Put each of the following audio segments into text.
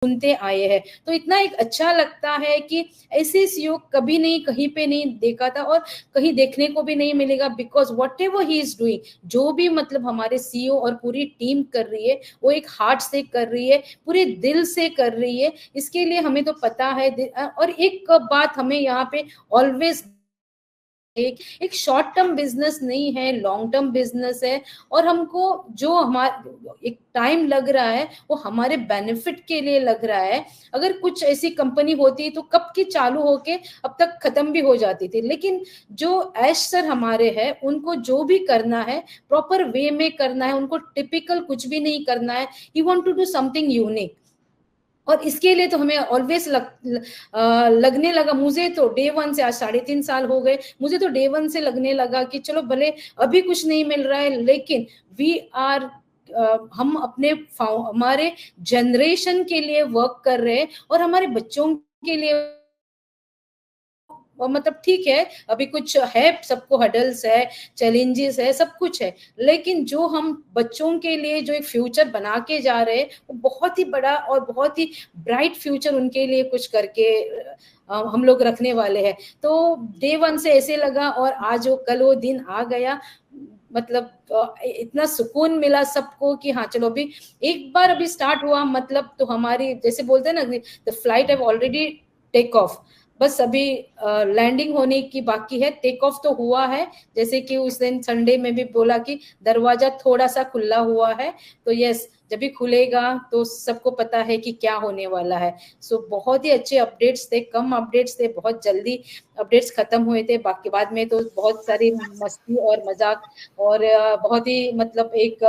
सुनते आए हैं। तो इतना एक अच्छा लगता है कि ऐसे सीईओ कभी नहीं, कहीं पे नहीं देखा था और कहीं देखने को भी नहीं मिलेगा, because what ever he is doing, जो भी मतलब हमारे सीईओ और पूरी टीम कर रही है वो एक हार्ट से कर रही है, पूरे दिल से कर रही है। इसके लिए हमें तो पता है। और एक बात हमें यहाँ पे ऑलवेज, एक शॉर्ट टर्म बिजनेस नहीं है, लॉन्ग टर्म बिजनेस है। और हमको जो हमारा एक टाइम लग रहा है वो हमारे बेनिफिट के लिए लग रहा है। अगर कुछ ऐसी कंपनी होती तो कब की चालू होके अब तक खत्म भी हो जाती थी, लेकिन जो ऐश सर हमारे हैं उनको जो भी करना है प्रॉपर वे में करना है, उनको टिपिकल कुछ भी नहीं करना है। He want to do something unique, और इसके लिए तो हमें ऑलवेज लगने लगा। मुझे तो डे वन से, आज 3.5 साल हो गए, मुझे तो डे वन से लगने लगा कि चलो भले अभी कुछ नहीं मिल रहा है, लेकिन वी आर हम अपने हमारे जनरेशन के लिए वर्क कर रहे हैं और हमारे बच्चों के लिए। मतलब ठीक है अभी कुछ है, सबको हडल्स है, चैलेंजेस है, सब कुछ है, लेकिन जो हम बच्चों के लिए जो एक फ्यूचर बना के जा रहे हैं वो बहुत ही बड़ा और बहुत ही ब्राइट फ्यूचर उनके लिए कुछ करके हम लोग रखने वाले हैं। तो डे वन से ऐसे लगा, और आज वो कल वो दिन आ गया। मतलब इतना सुकून मिला सबको कि हाँ चलो अभी एक बार अभी स्टार्ट हुआ, मतलब तो हमारी जैसे बोलते हैं ना, the flight have already take off, बस अभी लैंडिंग होने की बाकी है। टेक ऑफ तो हुआ है, जैसे कि उस दिन संडे में भी बोला कि दरवाजा थोड़ा सा खुला हुआ है, तो यस जब भी खुलेगा तो सबको पता है कि क्या होने वाला है। सो बहुत ही अच्छे अपडेट्स थे, कम अपडेट्स थे, बहुत जल्दी अपडेट्स खत्म हुए थे, बाकी बाद में तो बहुत सारी मस्ती और मजाक और बहुत ही मतलब एक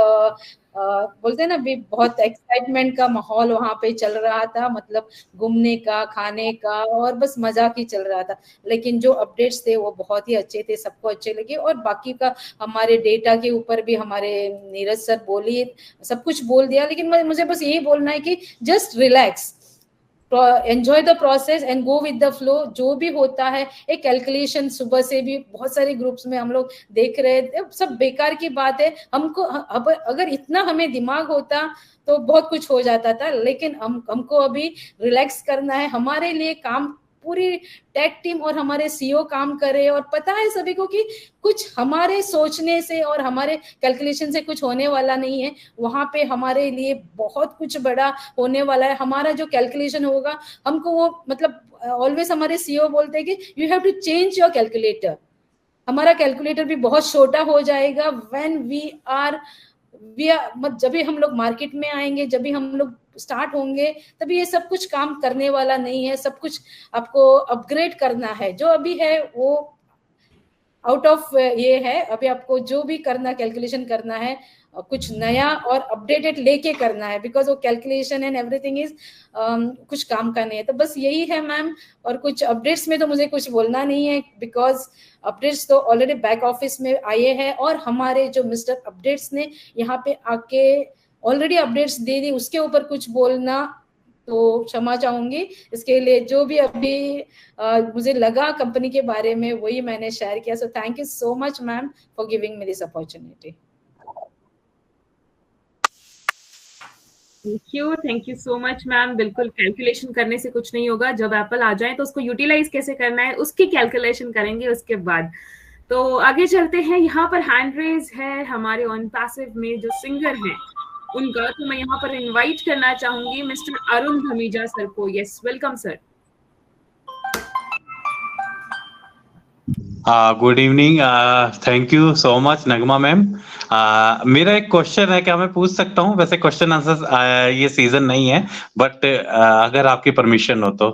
बोलते हैं ना भी बहुत एक्साइटमेंट का माहौल वहां पे चल रहा था, मतलब घूमने का, खाने का और बस मजाक ही चल रहा था। लेकिन जो अपडेट्स थे वो बहुत ही अच्छे थे, सबको अच्छे लगे। और बाकी का हमारे डेटा के ऊपर भी हमारे नीरज सर बोली, सब कुछ बोल दिया, लेकिन मुझे बस यही बोलना है कि just relax, enjoy the process and go with the flow. जो भी होता है एक कैलकुलेशन, सुबह से भी बहुत सारे ग्रुप्स में हम लोग देख रहे थे, सब बेकार की बात है। हमको अगर इतना हमें दिमाग होता तो बहुत कुछ हो जाता था, लेकिन हमको अभी रिलैक्स करना है। हमारे लिए काम पूरी टेक टीम और हमारे सीईओ काम करे, और पता है सभी को कि कुछ हमारे सोचने से और हमारे कैलकुलेशन से कुछ होने वाला नहीं है। वहां पे हमारे लिए बहुत कुछ बड़ा होने वाला है। हमारा जो कैलकुलेशन होगा हमको वो मतलब ऑलवेज हमारे सीईओ बोलते हैं कि you have to change your calculator. हमारा कैलकुलेटर भी बहुत छोटा हो जाएगा व्हेन जब भी हम लोग मार्केट में आएंगे, जब भी हम लोग स्टार्ट होंगे, तभी ये सब कुछ काम करने वाला नहीं है। सब कुछ आपको अपग्रेड करना है, जो अभी है वो आउट ऑफ ये है। अभी आपको जो भी करना, कैलकुलेशन करना है, कुछ नया और अपडेटेड लेके करना है, बिकॉज वो कैलकुलेशन एंड एवरीथिंग इज कुछ काम का नहीं है। तो बस यही है मैम, और कुछ अपडेट्स में तो मुझे कुछ बोलना नहीं है, बिकॉज अपडेट्स तो ऑलरेडी बैक ऑफिस में आए हैं, और हमारे जो मिस्टर अपडेट्स ने यहाँ पे आके ऑलरेडी अपडेट्स दे दी, उसके ऊपर कुछ बोलना तो क्षमा चाहूंगी। इसके लिए जो भी अभी मुझे लगा कंपनी के बारे में वही मैंने शेयर किया। So thank you so much ma'am for giving me this opportunity. Thank you so much ma'am. बिल्कुल कैलकुलेशन करने से कुछ नहीं होगा, जब एप्पल आ जाए तो उसको यूटिलाइज कैसे करना है उसकी कैलकुलेशन करेंगे उसके बाद। तो आगे चलते हैं। यहाँ पर हैंड रेज है हमारे ऑन पैसिव में जो सिंगर हैं उनका, तो मैं यहाँ पर इनवाइट करना चाहूंगी मिस्टर अरुण धमीजा सर को। Yes, welcome sir. Good evening, thank you so much Nagma ma'am. मेरा एक क्वेश्चन है, क्या मैं पूछ सकता हूँ? वैसे क्वेश्चन आंसर ये सीजन नहीं है, बट अगर आपकी परमिशन हो तो।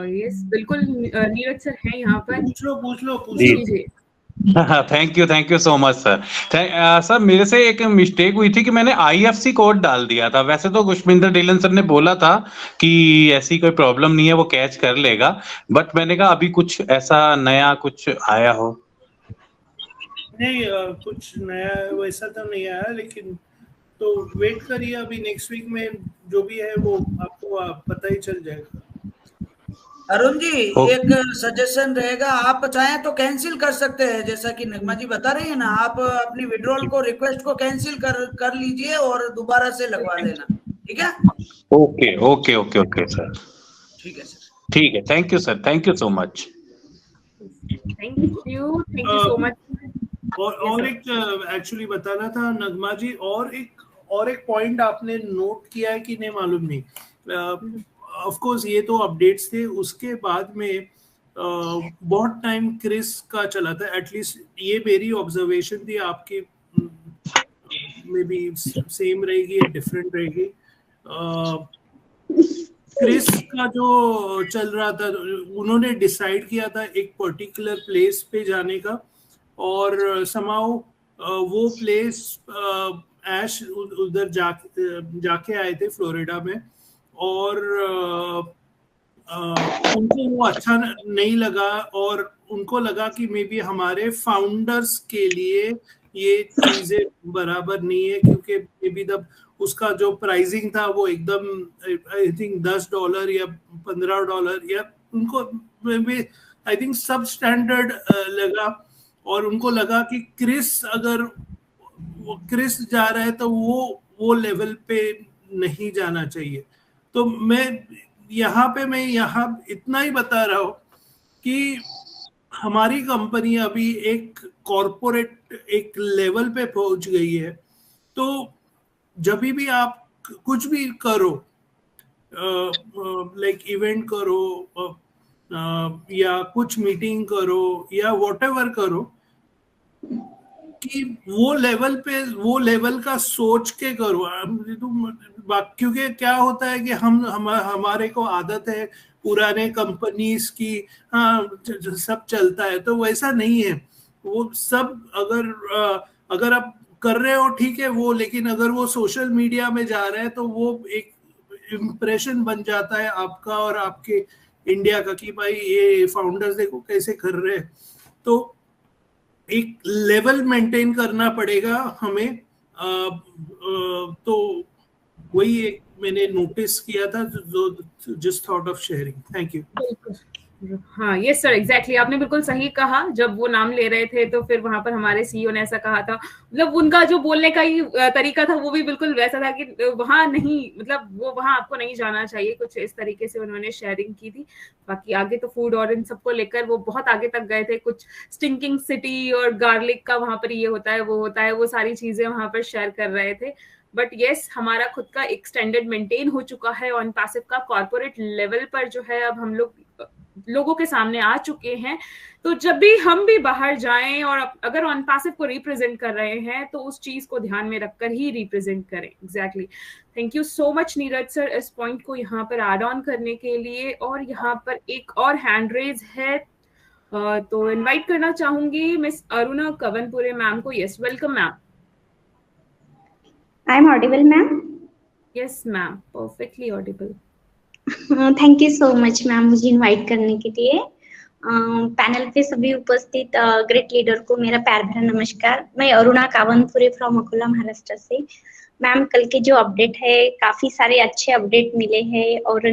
यस बिल्कुल, नीरज सर हैं यहाँ पर। पूछ लो जी। Thank you so much sir. Sir मेरे से एक मिस्टेक हुई थी कि मैंने IFSC कोड डाल दिया था। वैसे तो खुशमिंदर डीलन सर ने बोला था कि ऐसी कोई प्रॉब्लम नहीं है, वो कैच कर लेगा, बट मैंने कहा अभी कुछ ऐसा नया कुछ आया हो। नहीं, कुछ नया वैसा तो नहीं आया, लेकिन तो वेट करिए, अभी नेक्स्ट वीक में जो भी है वो आपको पता ही चल जाएगा। अरुण जी, एक सजेशन रहेगा, आप चाहें तो कैंसिल कर सकते हैं, जैसा कि नगमा जी बता रही है ना, आप अपनी विड्रॉल को, रिक्वेस्ट को कैंसिल कर लीजिए और दोबारा से लगवा लेना, ठीक है? Okay okay okay okay sir, ठीक है सर, ठीक है, thank you sir, thank you so much. Thank you so much. और एक एक्चुअली बताना था नगमा जी, और एक पॉइंट आपने नोट किया है कि नहीं मालूम नहीं, ऑफ कोर्स ये तो अपडेट्स थे, उसके बाद में बहुत टाइम क्रिस का चला था, एटलीस्ट ये मेरी ऑब्जर्वेशन थी, आपकी मे बी सेम रहेगी या डिफरेंट रहेगी। क्रिस का जो चल रहा था, उन्होंने डिसाइड किया था एक पर्टिकुलर प्लेस पे जाने का, और समाउ वो प्लेस ऐश उधर जाके आए थे फ्लोरिडा में, और उनको वो अच्छा नहीं लगा, और उनको लगा कि मे बी हमारे फाउंडर्स के लिए ये चीजें बराबर नहीं है, क्योंकि मे बी उसका जो प्राइसिंग था वो एकदम आई थिंक $10 या $15 या उनको आई थिंक सब स्टैंडर्ड लगा, और उनको लगा कि अगर क्रिस जा रहा है तो वो लेवल पे नहीं जाना चाहिए। तो मैं यहाँ इतना ही बता रहा हूँ कि हमारी कंपनी अभी एक कॉर्पोरेट एक लेवल पे पहुंच गई है, तो जब भी आप कुछ भी करो, लाइक इवेंट करो, या कुछ मीटिंग करो या व्हाटएवर करो, कि वो लेवल का सोच के करो। क्योंकि क्या होता है कि हमारे को आदत है पुराने कंपनीज की, हाँ सब चलता है, तो वैसा नहीं है। वो सब अगर आप कर रहे हो ठीक है वो, लेकिन अगर वो सोशल मीडिया में जा रहे हैं तो वो एक इम्प्रेशन बन जाता है आपका और आपके इंडिया का कि भाई ये फाउंडर्स देखो कैसे कर रहे हैं। तो एक लेवल मेंटेन करना पड़ेगा हमें। तो वही एक मैंने नोटिस किया था, जो just thought of sharing. Thank you. हाँ यस सर, एग्जैक्टली, आपने बिल्कुल सही कहा। जब वो नाम ले रहे थे तो फिर वहां पर हमारे सीईओ ने ऐसा कहा था, मतलब उनका जो बोलने का ही तरीका था वो भी बिल्कुल वैसा था कि वहां नहीं, मतलब वो वहां आपको नहीं जाना चाहिए, कुछ इस तरीके से उन्होंने शेयरिंग की थी। बाकी आगे तो फूड और इन सबको लेकर वो बहुत आगे तक गए थे, कुछ स्टिंकिंग सिटी और गार्लिक का वहां पर ये होता है वो होता है, वो सारी चीजें वहां पर शेयर कर रहे थे। बट यस, हमारा खुद का एक स्टैंडर्ड मेंटेन हो चुका है ऑन पैसिव का, कॉर्पोरेट लेवल पर जो है अब हम लोगों के सामने आ चुके हैं। तो जब भी हम भी बाहर जाएं और अगर ऑन पैसिव को रिप्रेजेंट कर रहे हैं तो उस चीज को ध्यान में रखकर ही रिप्रेजेंट करें। Exactly, thank you so much Neeraj sir इस पॉइंट को यहाँ पर ऐड ऑन करने के लिए। और यहाँ पर एक और हैंड रेज है, तो इनवाइट करना चाहूंगी मिस अरुणा कवनपुरे मैम को। Yes, welcome ma'am. I am audible ma'am? Yes ma'am, perfectly Audible. Thank you so much ma'am मुझे इनवाइट करने के लिए। पैनल पे सभी उपस्थित ग्रेट लीडर को मेरा प्यार भरा नमस्कार। मैं अरुणा कावनपुरे फ्रॉम अकोला महाराष्ट्र से। मैम कल के जो अपडेट है काफी सारे अच्छे अपडेट मिले हैं और